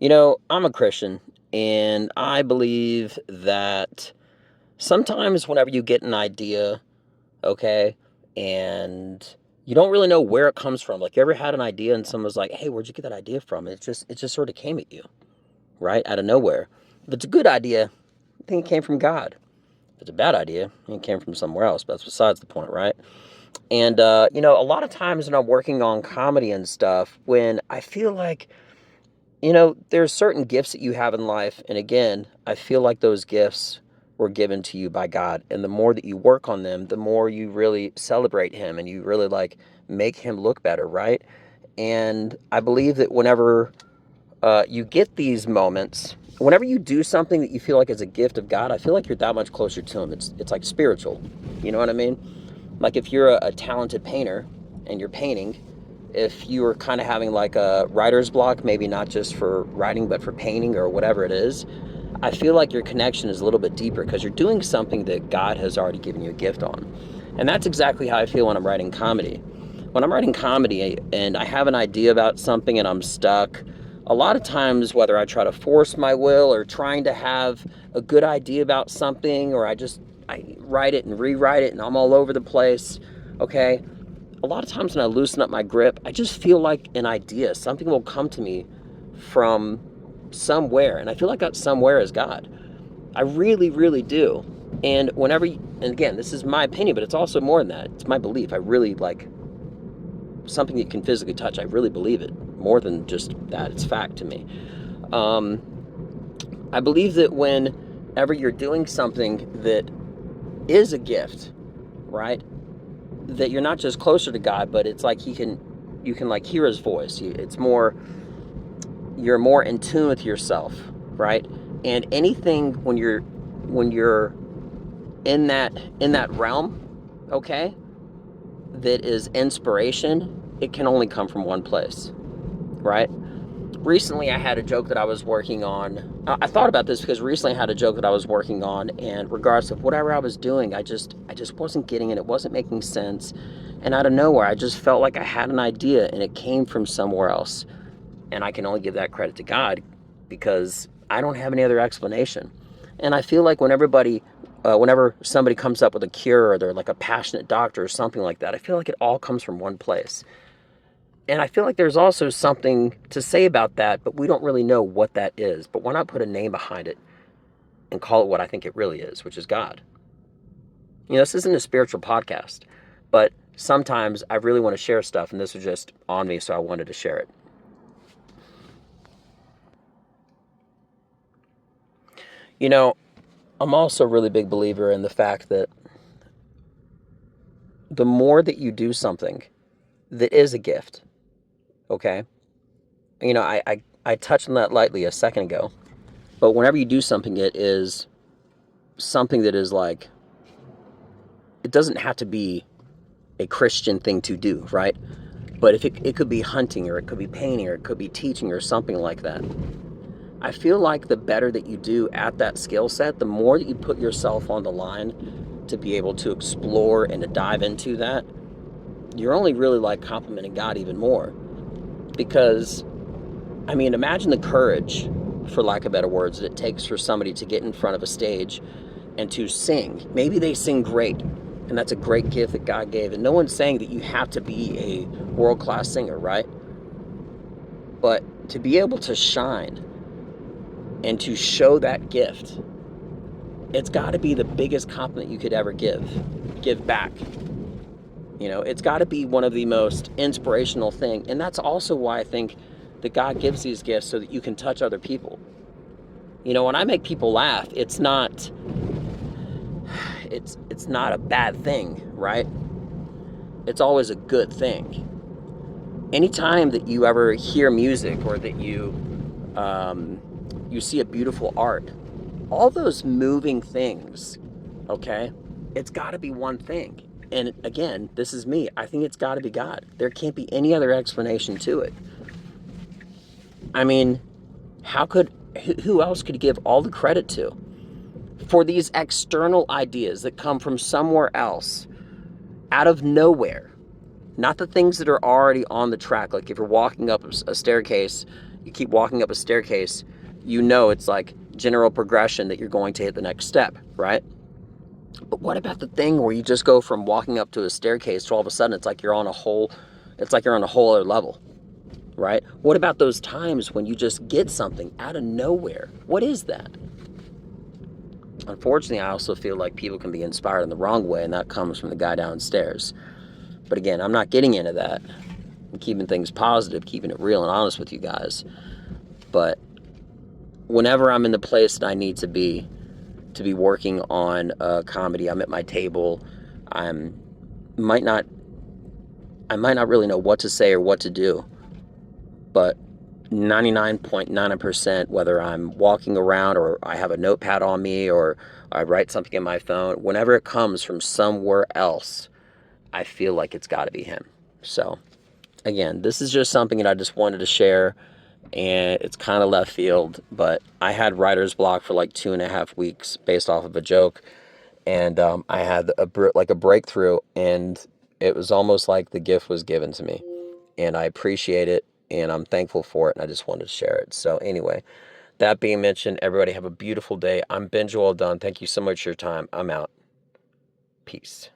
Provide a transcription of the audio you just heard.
I'm a Christian, and I believe that sometimes whenever you get an idea, okay, and you don't really know where it comes from. Like, you ever had an idea and someone's like, "Hey, where'd you get that idea from?" It just sort of came at you, right, out of nowhere. If it's a good idea, I think it came from God. If it's a bad idea, I think it came from somewhere else. But that's besides the point, right? And a lot of times when I'm working on comedy and stuff, when I feel like there's certain gifts that you have in life. And again, I feel like those gifts were given to you by God. And the more that you work on them, the more you really celebrate Him and you really like make Him look better, right? And I believe that whenever you get these moments, whenever you do something that you feel like is a gift of God, I feel like you're that much closer to Him. It's like spiritual. You know what I mean? Like if you're a talented painter and you're painting, if you are kind of having like a writer's block, maybe not just for writing, but for painting or whatever it is, I feel like your connection is a little bit deeper because you're doing something that God has already given you a gift on. And that's exactly how I feel when I'm writing comedy. When I'm writing comedy and I have an idea about something and I'm stuck, a lot of times, whether I try to force my will or trying to have a good idea about something, or I write it and rewrite it and I'm all over the place, okay? A lot of times when I loosen up my grip, I just feel like an idea, something will come to me from somewhere. And I feel like that somewhere is God. I really, really do. And and again, this is my opinion, but it's also more than that. It's my belief. I really like something you can physically touch. I really believe it more than just that. It's fact to me. Um, I believe that whenever you're doing something that is a gift, right? That you're not just closer to God, but it's like you can like hear His voice. You're more in tune with yourself, right? And anything when you're in that realm, okay, that is inspiration, it can only come from one place, right? Recently I had a joke that I was working on. I thought about this because recently I had a joke that I was working on, and regardless of whatever I was doing, I just wasn't getting it. It wasn't making sense. And out of nowhere, I just felt like I had an idea and it came from somewhere else. And I can only give that credit to God because I don't have any other explanation. And I feel like whenever somebody comes up with a cure or they're like a passionate doctor or something like that, I feel like it all comes from one place. And I feel like there's also something to say about that, but we don't really know what that is. But why not put a name behind it and call it what I think it really is, which is God? This isn't a spiritual podcast, but sometimes I really want to share stuff, and this was just on me, so I wanted to share it. You know, I'm also a really big believer in the fact that the more that you do something that is a gift, okay? I touched on that lightly a second ago, but whenever you do something, it is something that is like, it doesn't have to be a Christian thing to do, right? But if it could be hunting, or it could be painting, or it could be teaching, or something like that. I feel like the better that you do at that skill set, the more that you put yourself on the line to be able to explore and to dive into that, you're only really like complimenting God even more. Because, I mean, imagine the courage, for lack of better words, that it takes for somebody to get in front of a stage and to sing. Maybe they sing great, and that's a great gift that God gave. And no one's saying that you have to be a world-class singer, right? But to be able to shine and to show that gift, it's got to be the biggest compliment you could ever give back. It's got to be one of the most inspirational thing. And that's also why I think that God gives these gifts, so that you can touch other people. When I make people laugh, it's not a bad thing, right? It's always a good thing. Anytime that you ever hear music, or that you see a beautiful art, all those moving things, okay, it's got to be one thing. And again, this is me. I think it's got to be God. There can't be any other explanation to it. I mean, who else could give all the credit to for these external ideas that come from somewhere else, out of nowhere? Not the things that are already on the track. Like if you're walking up a staircase You keep walking up a staircase, you know it's like general progression that you're going to hit the next step, right? But what about the thing where you just go from walking up to a staircase to all of a sudden it's like you're on a whole other level, right? What about those times when you just get something out of nowhere? What is that? Unfortunately, I also feel like people can be inspired in the wrong way, and that comes from the guy downstairs. But again, I'm not getting into that. I'm keeping things positive, keeping it real and honest with you guys. But whenever I'm in the place that I need to be working on comedy, I'm at my table. I'm might not I might not really know what to say or what to do, but 99.9%, whether I'm walking around or I have a notepad on me or I write something in my phone, whenever it comes from somewhere else, I feel like it's got to be him. So, again, this is just something that I just wanted to share, and it's kind of left field, but I had writer's block for like 2.5 weeks based off of a joke, and I had a breakthrough, and it was almost like the gift was given to me, and I appreciate it, and I'm thankful for it, and I just wanted to share it. So anyway, that being mentioned, everybody have a beautiful day. I'm Ben Joel Dunn. Thank you so much for your time. I'm out. Peace.